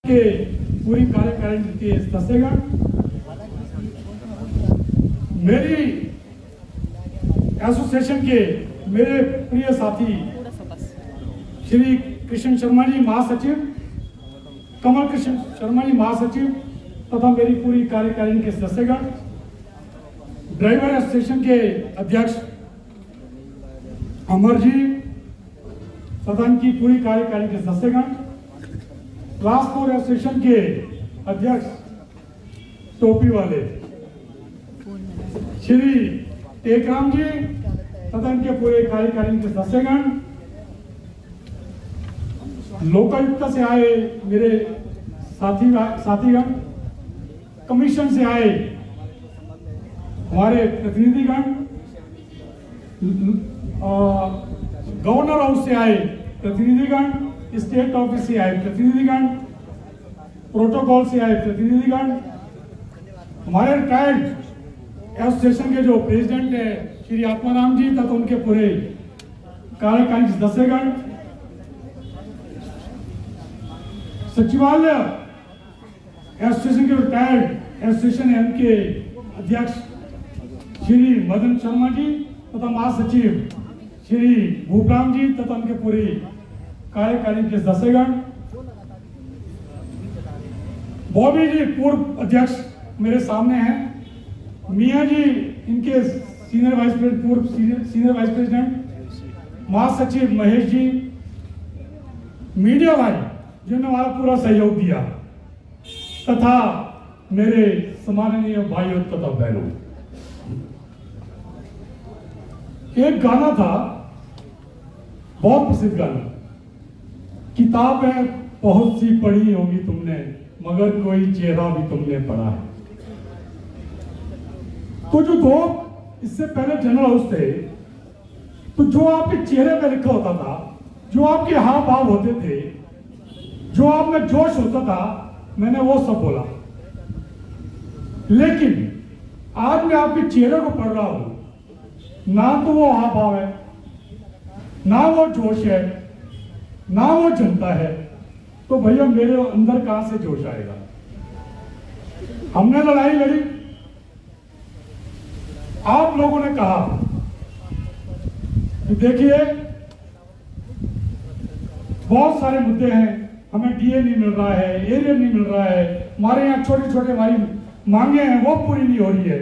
के पूरी कार्यकारिणी के सदस्यगण, मेरी एसोसिएशन के मेरे प्रिय साथी श्री कृष्ण शर्मा जी महासचिव, कमल कृष्ण शर्मा जी महासचिव तथा मेरी पूरी कार्यकारिणी के सदस्यगण, ड्राइवर एसोसिएशन के अध्यक्ष अमर जी, सदन की पूरी कार्यकारिणी के सदस्यगण, ट्रांसपोर्ट एसोसिएशन के अध्यक्ष टोपी वाले श्री टेकराम जी, सदन के पूरे कार्यकारिणी के सदस्यगण, लोकायुक्त से आए मेरे साथीगण, कमीशन से आए हमारे प्रतिनिधिगण, गवर्नर हाउस से आए प्रतिनिधिगण, स्टेट ऑफिस से आए प्रतिनिधिगण, प्रोटोकॉल से आए प्रतिनिधिगण, हमारे रिटायर्ड एसोसिएशन के जो प्रेसिडेंट है श्री आत्माराम जी तथा उनके पूरे कार्यकारिणी सदस्यगण, सचिवालय एसोसिएशन के रिटायर्ड एसोसिएशन है उनके अध्यक्ष श्री मदन शर्मा जी तथा महासचिव श्री भूपराम जी तथा उनके पूरे कार्यकारिणी के सदस्यगण, बॉबी जी पूर्व अध्यक्ष मेरे सामने हैं, मियां जी इनके सीनियर वाइस प्रेसिडेंट, पूर्व सीनियर वाइस प्रेसिडेंट, महासचिव महेश जी, मीडिया भाई जिन्होंने हमारा पूरा सहयोग दिया, तथा मेरे सम्माननीय भाइयों तथा बहनों। एक गाना था, बहुत प्रसिद्ध गाना, किताबें बहुत सी पढ़ी होगी तुमने मगर कोई चेहरा भी तुमने पढ़ा है। तो जो दो इससे पहले जनरल हाउस थे, तो जो आपके चेहरे पे लिखा होता था, जो आपके हाव भाव होते थे, जो आप में जोश होता था, मैंने वो सब बोला। लेकिन आज मैं आपके चेहरे को पढ़ रहा हूं, ना तो वो हाव भाव है, ना वो जोश है, ना वो जनता है, तो भैया मेरे अंदर कहां से जोश आएगा। हमने लड़ाई लड़ी, आप लोगों ने कहा कि देखिए बहुत सारे मुद्दे हैं, हमें डीए नहीं मिल रहा है, एरियर नहीं मिल रहा है, हमारे यहाँ छोटे छोटे हमारी मांगे हैं वो पूरी नहीं हो रही है,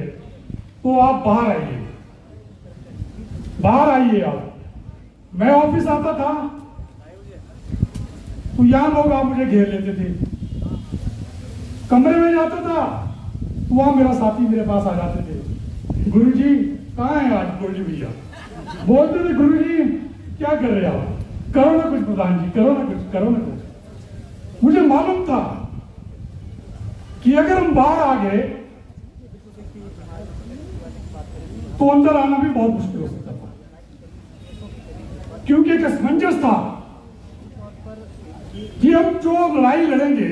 तो आप बाहर आइए, बाहर आइए। आप, मैं ऑफिस आता था तो यहां लोग आप मुझे घेर लेते थे, कमरे में जाता था तो वहां मेरा साथी मेरे पास आ जाते थे, गुरुजी कहाँ है आज गुरुजी भैया, बोलते थे गुरुजी क्या कर रहे आप, करो ना कुछ प्रधान जी, करो ना कुछ, करो ना कुछ। मुझे मालूम था कि अगर हम बाहर आ गए तो अंदर आना भी बहुत मुश्किल हो सकता था, क्योंकि एक असमंजस था कि हम जो लड़ाई लड़ेंगे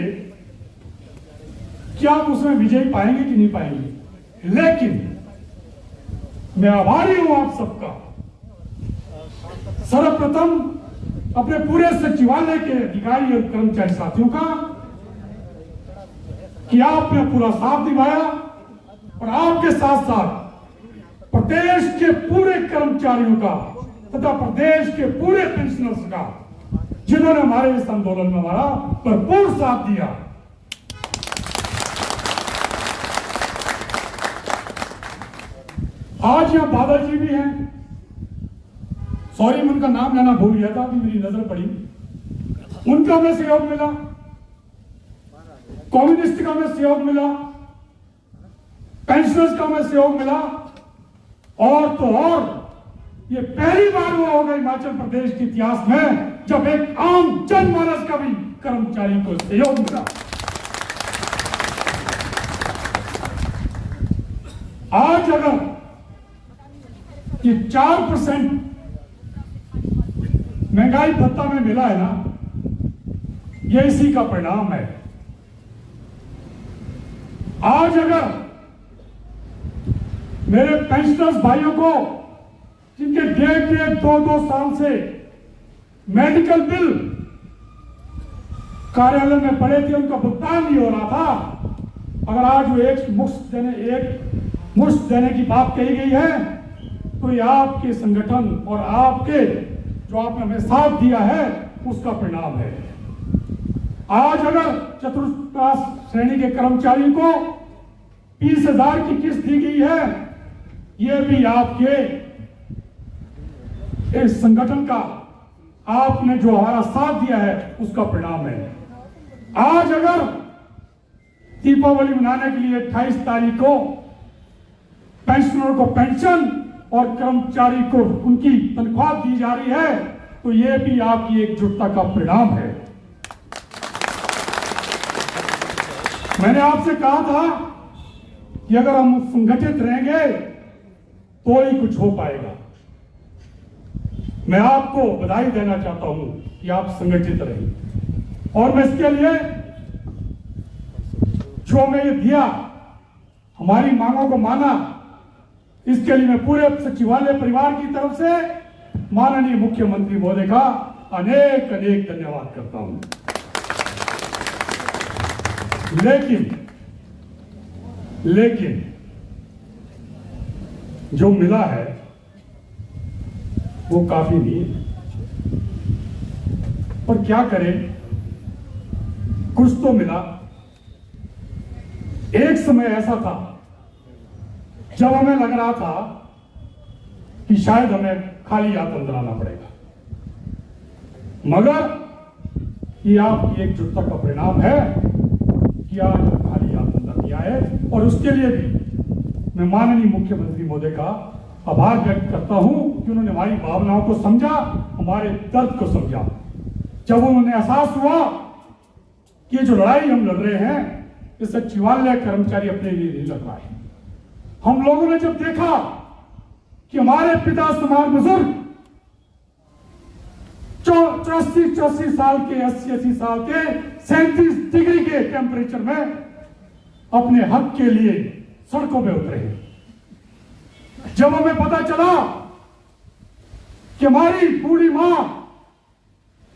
क्या आप उसमें विजय पाएंगे कि नहीं पाएंगे। लेकिन मैं आभारी हूं आप सबका, सर्वप्रथम अपने पूरे सचिवालय के अधिकारी और कर्मचारी साथियों का, कि आपने पूरा साथ निभाया, और आपके साथ साथ प्रदेश के पूरे कर्मचारियों का तथा प्रदेश के पूरे पेंशनर्स का, जिन्होंने हमारे इस आंदोलन में हमारा भरपूर साथ दिया। आज यहां बादल जी भी हैं, सॉरी मैं उनका नाम लेना भूल गया था, अभी मेरी नजर पड़ी, उनका हमें सहयोग मिला, कम्युनिस्ट का हमें सहयोग मिला, पेंशनर्स का हमें सहयोग मिला, और तो और ये पहली बार हुआ होगा हिमाचल प्रदेश के इतिहास में जब एक आम जनमानस का भी कर्मचारी को सहयोग मिला। आज अगर ये 4% महंगाई भत्ता में मिला है ना, ये इसी का परिणाम है। आज अगर मेरे पेंशनर्स भाइयों को, जिनके 1.5-2 साल से मेडिकल बिल कार्यालय में पड़े थे, उनका भुगतान नहीं हो रहा था। अगर आज वो एक मुश्त देने की बात कही गई है, तो ये आपके संगठन और आपके जो आपने हमें साथ दिया है उसका परिणाम है। आज अगर चतुर्थ क्लास श्रेणी के कर्मचारी को 20,000 की किस्त दी गई है, ये भी आपके इस संगठन का, आपने जो हमारा साथ दिया है उसका परिणाम है। आज अगर दीपावली मनाने के लिए 28 तारीख को पेंशनर को पेंशन और कर्मचारी को उनकी तनख्वाह दी जा रही है, तो यह भी आपकी एकजुटता का परिणाम है। मैंने आपसे कहा था कि अगर हम संगठित रहेंगे तो ही कुछ हो पाएगा। मैं आपको बधाई देना चाहता हूं कि आप संगठित रहें, और मैं इसके लिए जो मैं ये दिया, हमारी मांगों को माना, इसके लिए मैं पूरे सचिवालय परिवार की तरफ से माननीय मुख्यमंत्री महोदय का अनेक अनेक धन्यवाद करता हूं। लेकिन जो मिला है वो काफी नहीं है। पर क्या करें, कुछ तो मिला। एक समय ऐसा था जब हमें लग रहा था कि शायद हमें खाली हाथ अंदर आना पड़ेगा, मगर ये आपकी एकजुटता का परिणाम है कि आज हम खाली हाथ अंदर नहीं आए। और उसके लिए भी मैं माननीय मुख्यमंत्री महोदय का आभार व्यक्त करता हूं कि उन्होंने हमारी भावनाओं को समझा, हमारे दर्द को समझा। जब उन्होंने एहसास हुआ कि ये जो लड़ाई हम लड़ रहे हैं, इस सचिवालय कर्मचारी अपने लिए नहीं लड़ रहा है। हम लोगों ने जब देखा कि हमारे पिता समान बुजुर्ग 84 साल के, 80 साल के, 37 डिग्री के टेम्परेचर में अपने हक के लिए सड़कों पे उतरे हैं, जब हमें पता चला कि हमारी बूढ़ी मां,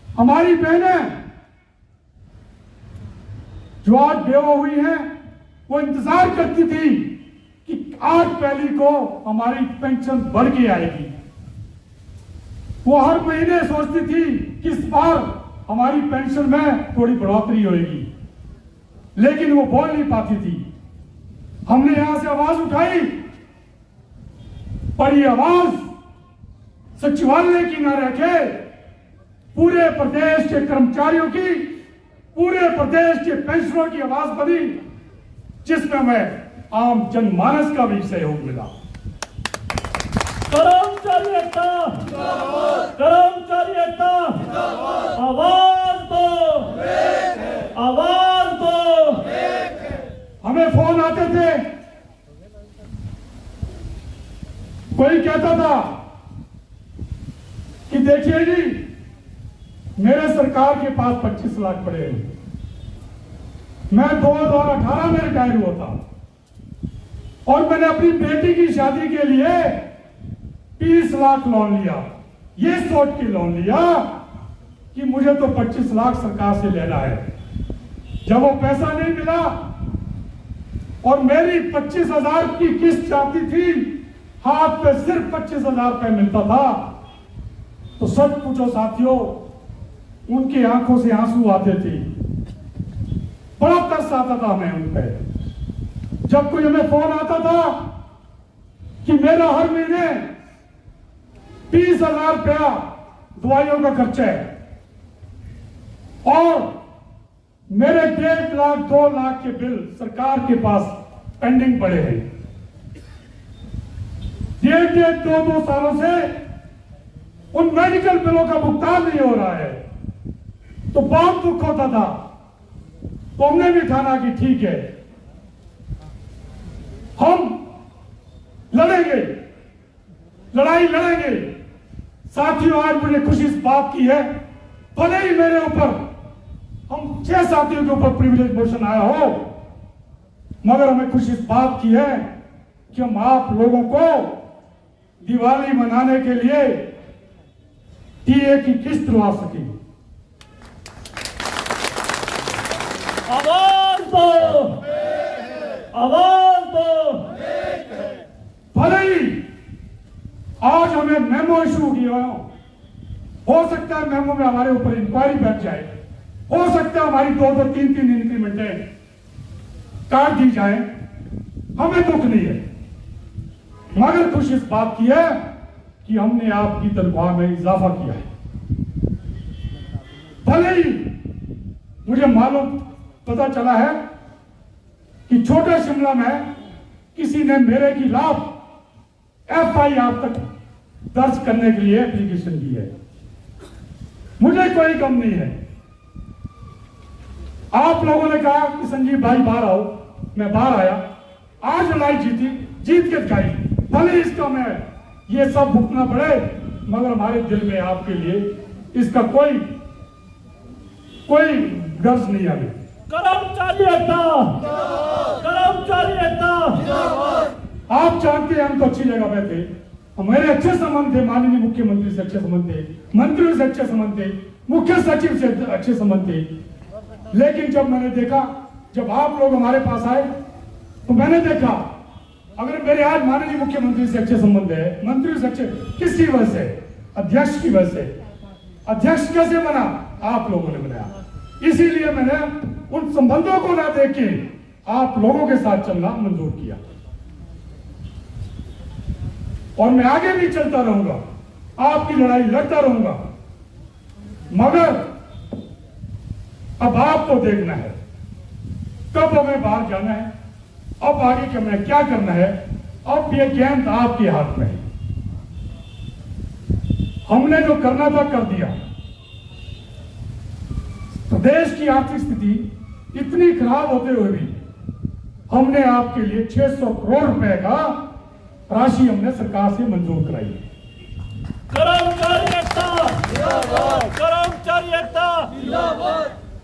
हमारी बहनें जो आज बेवा हुई हैं, वो इंतजार करती थी कि 8 पहली को हमारी पेंशन बढ़ के आएगी। वो हर महीने सोचती थी कि इस बार हमारी पेंशन में थोड़ी बढ़ोतरी होगी, लेकिन वो बोल नहीं पाती थी। हमने यहां से आवाज उठाई, पर ये आवाज सचिवालय की न रह के पूरे प्रदेश के कर्मचारियों की, पूरे प्रदेश के पेंशनरों की आवाज बनी, जिसमें हमें आम जनमानस का भी सहयोग मिला। कर्मचारी एकता, कर्मचारी एकता, आवाज दो, आवाज दो। हमें फोन आते थे, कोई कहता था कि देखिए जी, मेरे सरकार के पास 25 लाख पड़े हैं, मैं 2018 में रिटायर हुआ था और मैंने अपनी बेटी की शादी के लिए 30 लाख लोन लिया। ये सोच के लोन लिया कि मुझे तो 25 लाख सरकार से लेना है। जब वो पैसा नहीं मिला और मेरी 25,000 की किस्त जाती थी, हाथ पे सिर्फ 25,000 रुपए मिलता था, तो सच पूछो साथियों, उनकी आंखों से आंसू आते थे, बड़ा तरस आता था हमें उन पे। जब कोई हमें फोन आता था कि मेरा हर महीने 30,000 रुपया दवाइयों का खर्चा है और मेरे 1.5 लाख 2 लाख के बिल सरकार के पास पेंडिंग पड़े हैं, 1.5-2 सालों से उन मेडिकल बिलों का भुगतान नहीं हो रहा है, तो बहुत दुख होता था। तो हमने भी ठाना कि ठीक है, हम लड़ेंगे, लड़ाई लड़ेंगे। साथियों, आज मुझे खुशी इस बात की है, भले ही मेरे ऊपर, हम 6 साथियों के ऊपर प्रिविलेज मोशन आया हो, मगर हमें खुशी इस बात की है कि हम आप लोगों को दिवाली मनाने के लिए टीए की किस्त दिलवा सके। आवाज दो, आवाज दो। भले ही आज हमें मेमो इशू किया हो सकता है मेमो में हमारे ऊपर इंक्वायरी बैठ जाए, हो सकता है हमारी 2-2, 3-3 इंक्रीमेंटें काट दी जाए, हमें दुख नहीं है, मगर खुश इस बात की है कि हमने आपकी तनख्वाह में इजाफा किया है। भले ही मुझे मालूम पता चला है कि छोटा शिमला में किसी ने मेरे खिलाफ FIR तक दर्ज करने के लिए एप्लीकेशन दी है। मुझे कोई गम नहीं है। आप लोगों ने कहा कि संजीव भाई बाहर आओ, मैं बाहर आया, आज लड़ाई जीती, जीत के दिखाई। भले इसका मैं ये सब भुगतना पड़े, मगर हमारे दिल में आपके लिए इसका कोई गर्ज नहीं आ रही। कर्मचारी एकता, कर्मचारी एकता। आप जानते हैं हम तो अच्छी जगह पे थे, हमारे अच्छे संबंध थे, माननीय मुख्यमंत्री से अच्छे संबंध थे, मंत्रियों से अच्छे संबंध थे, मुख्य सचिव से अच्छे संबंध थे। लेकिन जब मैंने देखा, जब आप लोग हमारे पास आए तो मैंने देखा अगर मेरे आज माननीय मुख्यमंत्री से अच्छे संबंध है, मंत्रियों से अच्छे, किसकी वजह से? अध्यक्ष की वजह से। अध्यक्ष कैसे बना? आप लोगों ने बनाया। इसीलिए मैंने उन संबंधों को ना देख के आप लोगों के साथ चलना मंजूर किया, और मैं आगे भी चलता रहूंगा, आपकी लड़ाई लड़ता रहूंगा। मगर अब आपको देखना है कब हमें बाहर जाना है, अब आगे के हमें क्या करना है। अब ये गेंद आपके हाथ में है। हमने जो करना था कर दिया। प्रदेश की आर्थिक स्थिति इतनी खराब होते हुए भी हमने आपके लिए 600 करोड़ रुपए का राशि हमने सरकार से मंजूर कराई है। कर्मचारी एकता, कर्मचारी एकता।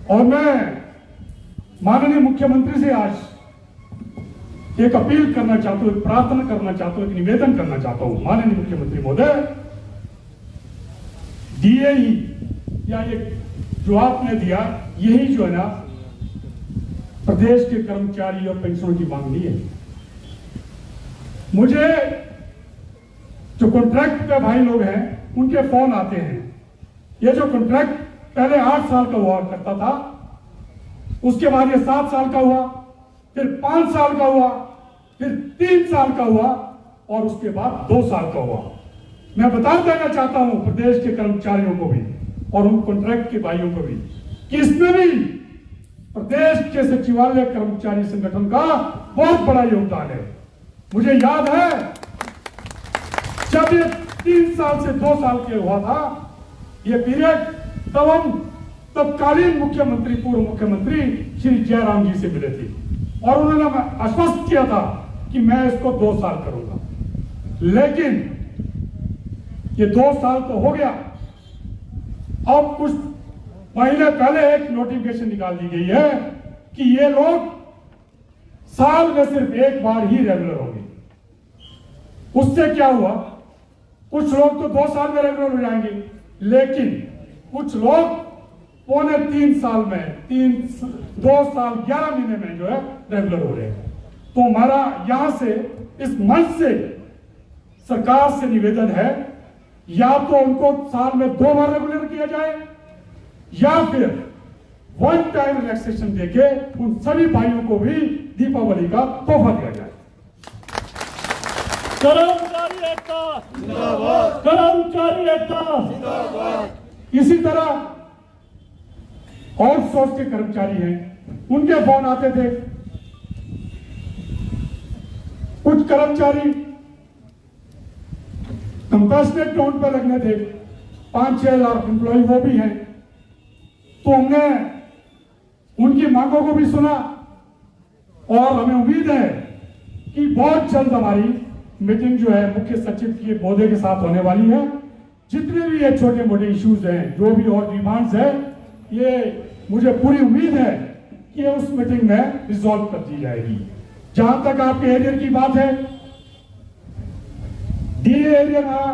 और मैं माननीय मुख्यमंत्री से आज एक अपील करना चाहता हूं, एक प्रार्थना करना चाहता हूं, एक निवेदन करना चाहता हूं। माननीय मुख्यमंत्री महोदय, दिए ही या ये जो आपने दिया, यही जो है ना प्रदेश के कर्मचारी और पेंशनों की मांग नहीं है। मुझे जो कॉन्ट्रैक्ट पे भाई लोग हैं उनके फोन आते हैं। ये जो कॉन्ट्रैक्ट पहले 8 साल का हुआ करता था, उसके बाद ये 7 साल का हुआ, फिर 5 साल का हुआ, फिर 3 साल का हुआ, और उसके बाद 2 साल का हुआ। मैं बता देना चाहता हूं प्रदेश के कर्मचारियों को भी और उन कॉन्ट्रैक्ट के भाइयों को भी कि इसमें भी प्रदेश के सचिवालय कर्मचारी संगठन का बहुत बड़ा योगदान है। मुझे याद है जब ये 3 साल से 2 साल के हुआ था ये पीरियड, तब हम तत्कालीन मुख्यमंत्री, पूर्व मुख्यमंत्री श्री जयराम जी से मिले थे और उन्होंने आश्वस्त किया था कि मैं इसको 2 साल करूंगा। लेकिन ये 2 साल तो हो गया। अब कुछ महीने पहले एक नोटिफिकेशन निकाल दी गई है कि ये लोग साल में सिर्फ एक बार ही रेगुलर होंगे। उससे क्या हुआ, कुछ लोग तो 2 साल में रेगुलर हो जाएंगे, लेकिन कुछ लोग 2.25 साल में 2 साल 11 महीने में जो है रेगुलर हो रहे हैं। तो हमारा यहां से, इस मंच से सरकार से निवेदन है, या तो उनको साल में 2 बार रेगुलर किया जाए, या फिर वन टाइम रिलैक्सेशन देके उन सभी भाइयों को भी दीपावली का तोहफा दिया जाए। कर्मचारी एकता जिंदाबाद, कर्मचारी एकता जिंदाबाद। इसी तरह आउटसोर्स के कर्मचारी हैं, उनके फोन आते थे। कुछ कर्मचारी कंपैशनेट नोट पर लगने थे, 5-6 हजार एम्प्लॉय वो भी हैं। तो हमने उनकी मांगों को भी सुना और हमें उम्मीद है कि बहुत जल्द हमारी मीटिंग जो है मुख्य सचिव के महोदय के साथ होने वाली है। जितने भी ये छोटे मोटे इश्यूज हैं, जो भी और डिमांड्स है, ये मुझे पूरी उम्मीद है कि उस मीटिंग में रिजॉल्व कर दी जाएगी। जहां तक आपके एरियर की बात है, डीए एरियर हमारा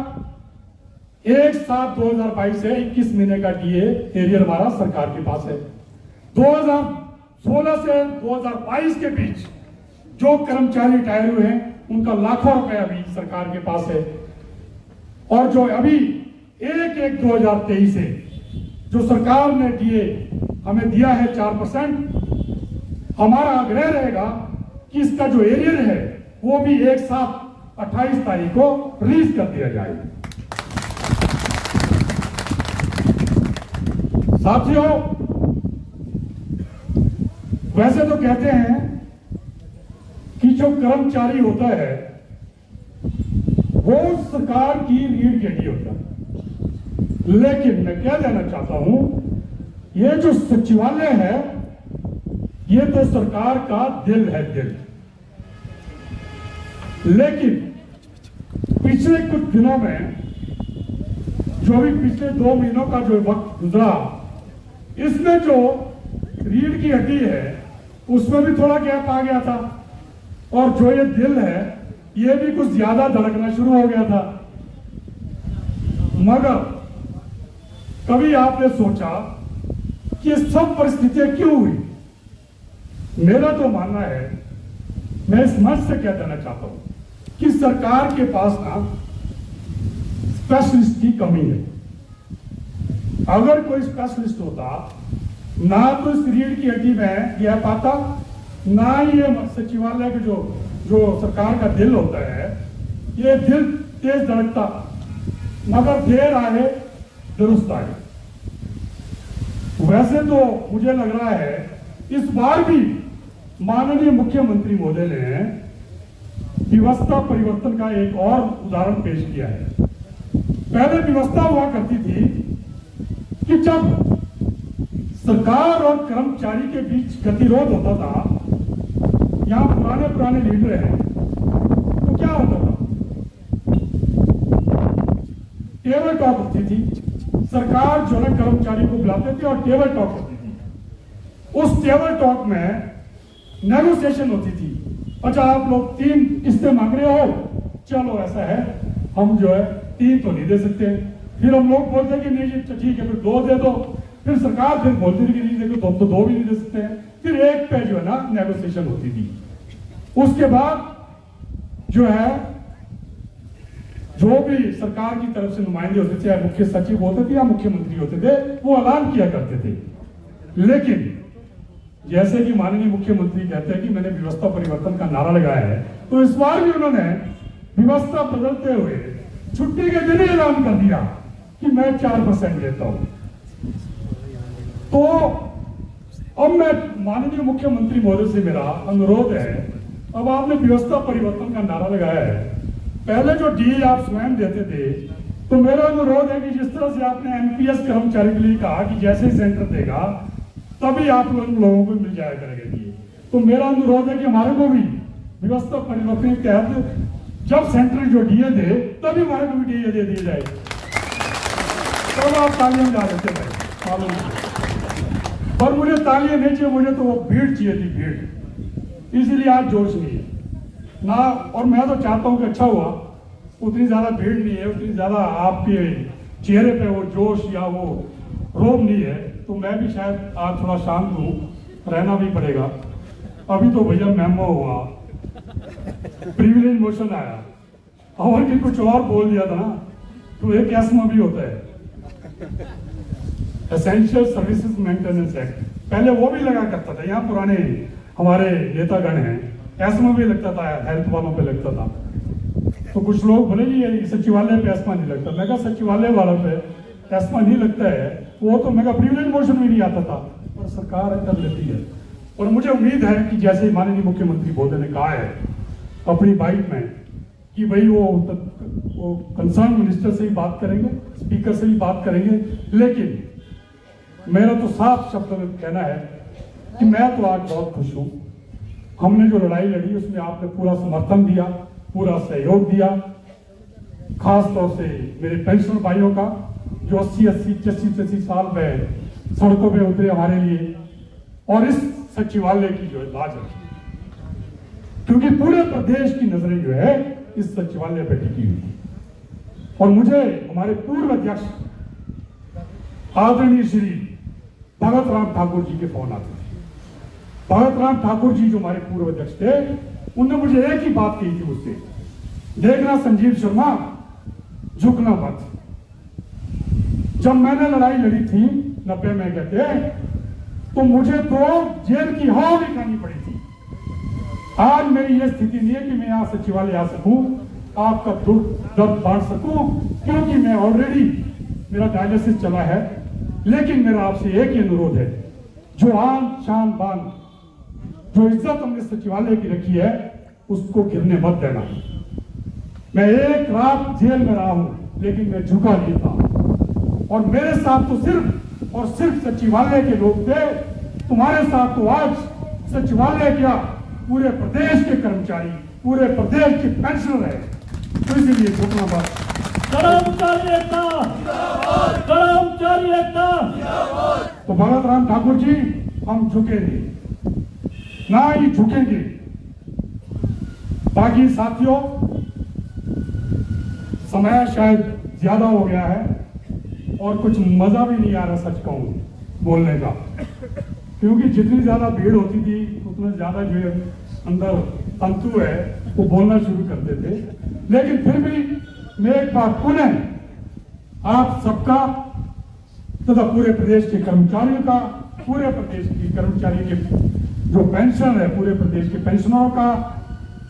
1/7/2022 से 21 महीने का डीए एरियर हमारा सरकार के पास है। 16 से 2022 के बीच जो कर्मचारी रिटायर हुए हैं उनका लाखों रुपए अभी सरकार के पास है। और जो अभी 1/1/2023 से जो सरकार ने हमें दिया है 4%, हमारा आग्रह रहेगा कि इसका जो एरियर है वो भी एक साथ 28 तारीख को रिलीज कर दिया जाए। साथियों, वैसे तो कहते हैं कि जो कर्मचारी होता है वो सरकार की रीढ़ की हड्डी होता है, लेकिन मैं क्या कहना चाहता हूं, ये जो सचिवालय है ये तो सरकार का दिल है, दिल। लेकिन पिछले कुछ दिनों में जो भी पिछले 2 महीनों का जो वक्त गुजरा, इसमें जो रीढ़ की हड्डी है उसमें भी थोड़ा गैप आ गया था और जो ये दिल है ये भी कुछ ज्यादा धड़कना शुरू हो गया था। मगर कभी आपने सोचा कि ये सब परिस्थितियां क्यों हुई? मेरा तो मानना है, मैं इस मंच से क्या कहना चाहता हूं कि सरकार के पास ना स्पेशलिस्ट की कमी है। अगर कोई स्पेशलिस्ट होता, ना तो इस रीढ़ की हड्डी में गैप आता, ना ये सचिवालय के जो सरकार का दिल होता है ये दिल तेज धड़कता, मगर देर आए दुरुस्त आए। वैसे तो मुझे लग रहा है इस बार भी माननीय मुख्यमंत्री महोदय ने व्यवस्था परिवर्तन का एक और उदाहरण पेश किया है। पहले व्यवस्था हुआ करती थी कि जब सरकार और कर्मचारी के बीच गतिरोध होता था, यहां पुराने लीडर हैं, तो क्या होता था? टेबल टॉक होती थी, सरकार जो है कर्मचारी को बुलाते थे और टेबल टॉक होती थी। उस टेबल टॉक में नेगोशिएशन होती थी। अच्छा, आप लोग 3 किस्तें मांग रहे हो, चलो ऐसा है, हम जो है 3 तो नहीं दे सकते। फिर हम लोग बोलते कि नहीं ठीक है, फिर 2 दे दो। फिर सरकार फिर बोलती थी कि नहीं देखो, 2 भी नहीं दे सकते हैं। फिर 1 पे जो है ना नेगोशिएशन होती थी। उसके बाद जो है जो भी सरकार की तरफ से नुमाइंदे होते थे, या मुख्य सचिव होते थे या मुख्यमंत्री होते थे, वो ऐलान किया करते थे। लेकिन जैसे कि माननीय मुख्यमंत्री कहते हैं कि मैंने व्यवस्था परिवर्तन का नारा लगाया है, तो इस बार भी उन्होंने व्यवस्था बदलते हुए छुट्टी के दिन ही ऐलान कर दिया कि मैं 4% देता हूं। तो अब मैं माननीय मुख्यमंत्री महोदय से मेरा अनुरोध है, अब आपने व्यवस्था परिवर्तन का नारा लगाया है, पहले जो डी आप स्वयं देते थे, तो मेरा अनुरोध है कि जिस तरह से आपने एनपीएस कर्मचारी के लिए कहा कि जैसे ही सेंटर देगा तभी आप लोगों को मिल जाया करेंगे, तो मेरा अनुरोध है कि हमारे को भी व्यवस्था परिवर्तन के तहत जब सेंटर जो डीए दे तभी हमारे को भी डीए दे दिए जाए। तब आप तालियां बजा देते भाई, मालूम। पर मुझे तालियां नहीं चाहिए, मुझे तो वो भीड़ चाहिए थी, भीड़। इसीलिए आज जोश नहीं है ना, और मैं तो चाहता हूं कि अच्छा हुआ उतनी ज्यादा भीड़ नहीं है, उतनी ज्यादा आपके चेहरे पे वो जोश या वो रोब नहीं है, तो मैं भी शायद आज थोड़ा शांत हूं, रहना भी पड़ेगा। अभी तो भैया मेमो हुआ, प्रिविलेज मोशन आया, और कि कुछ और बोल दिया था ना, तो एक एस्मा भी होता है, एसेंशियल सर्विसेज मेंटेनेंस एक्ट, पहले वो भी लगा करता था। यहाँ पुराने हमारे नेतागण हैं, एस्मा भी लगता था, हेल्थ वालों पे लगता था। तो कुछ लोग बोले जी ये सचिवालय पे एस्मा नहीं लगता। मैं कहा सचिवालय वालों पे एस्मा नहीं लगता है, वो तो मैं प्रिविलेज मोशन भी नहीं आता था, पर सरकार कर लेती है। और मुझे उम्मीद है कि जैसे माननीय मुख्यमंत्री महोदय ने कहा है अपनी बाइट में कि भाई वो कंसर्न मिनिस्टर से भी बात करेंगे, स्पीकर से भी बात करेंगे, लेकिन मेरा तो साफ शब्दों में कहना है कि मैं तो आज बहुत खुश हूं। हमने जो लड़ाई लड़ी उसमें आपने पूरा समर्थन दिया, पूरा सहयोग दिया, खास तौर से मेरे पेंशनर भाइयों का जो 80-83 साल में सड़कों पे उतरे हमारे लिए, और इस सचिवालय की जो है लाज रखी, क्योंकि पूरे प्रदेश की नजरें जो है इस सचिवालय पर टिकी हुई थी। और मुझे हमारे पूर्व अध्यक्ष आदरणीय श्री भगत राम ठाकुर जी के फोन आते थे भगत राम ठाकुर जी जो हमारे पूर्व अध्यक्ष थे, उन्होंने मुझे एक ही बात कही थी मुझसे, देखना संजीव शर्मा, झुकना मत। जब मैंने लड़ाई लड़ी थी 90 में कहते, तो मुझे तो जेल की हवा भी खानी पड़ी थी। आज मेरी यह स्थिति नहीं है कि मैं यहाँ सचिवालय आ सकूं, आपका दुख दर्द बांट सकूं, क्योंकि मैं ऑलरेडी, मेरा डायलिसिस चला है। लेकिन मेरा आपसे एक ही अनुरोध है, जो आन शान बान, जो इज्जत हमने सचिवालय की रखी है, उसको गिरने मत देना। मैं एक रात जेल में रहा हूं, लेकिन मैं झुका नहीं था। और मेरे साथ तो सिर्फ और सिर्फ सचिवालय के लोग थे, तुम्हारे साथ तो आज सचिवालय क्या, पूरे प्रदेश के कर्मचारी, पूरे प्रदेश के पेंशनर है। तो इसीलिए झुकना मत। कर्मचारी एकता, कर्मचारी एकता। तो भगत राम ठाकुर जी, हम झुकेंगे ना ही झुकेंगे। बाकी साथियों, समय शायद ज्यादा हो गया है और कुछ मजा भी नहीं आ रहा सच कहूं बोलने का, क्योंकि जितनी ज्यादा भीड़ होती थी उतना ज्यादा जो अंदर तंतु है वो बोलना शुरू करते थे। लेकिन फिर भी मैं एक बार पुनः आप सबका तथा पूरे प्रदेश के कर्मचारियों का, पूरे प्रदेश के कर्मचारी के जो पेंशन है, पूरे प्रदेश के पेंशनरों का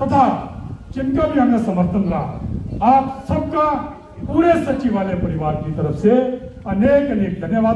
तथा जिनका भी हमें समर्थन रहा, आप सबका पूरे सचिवालय परिवार की तरफ से अनेक अनेक धन्यवाद।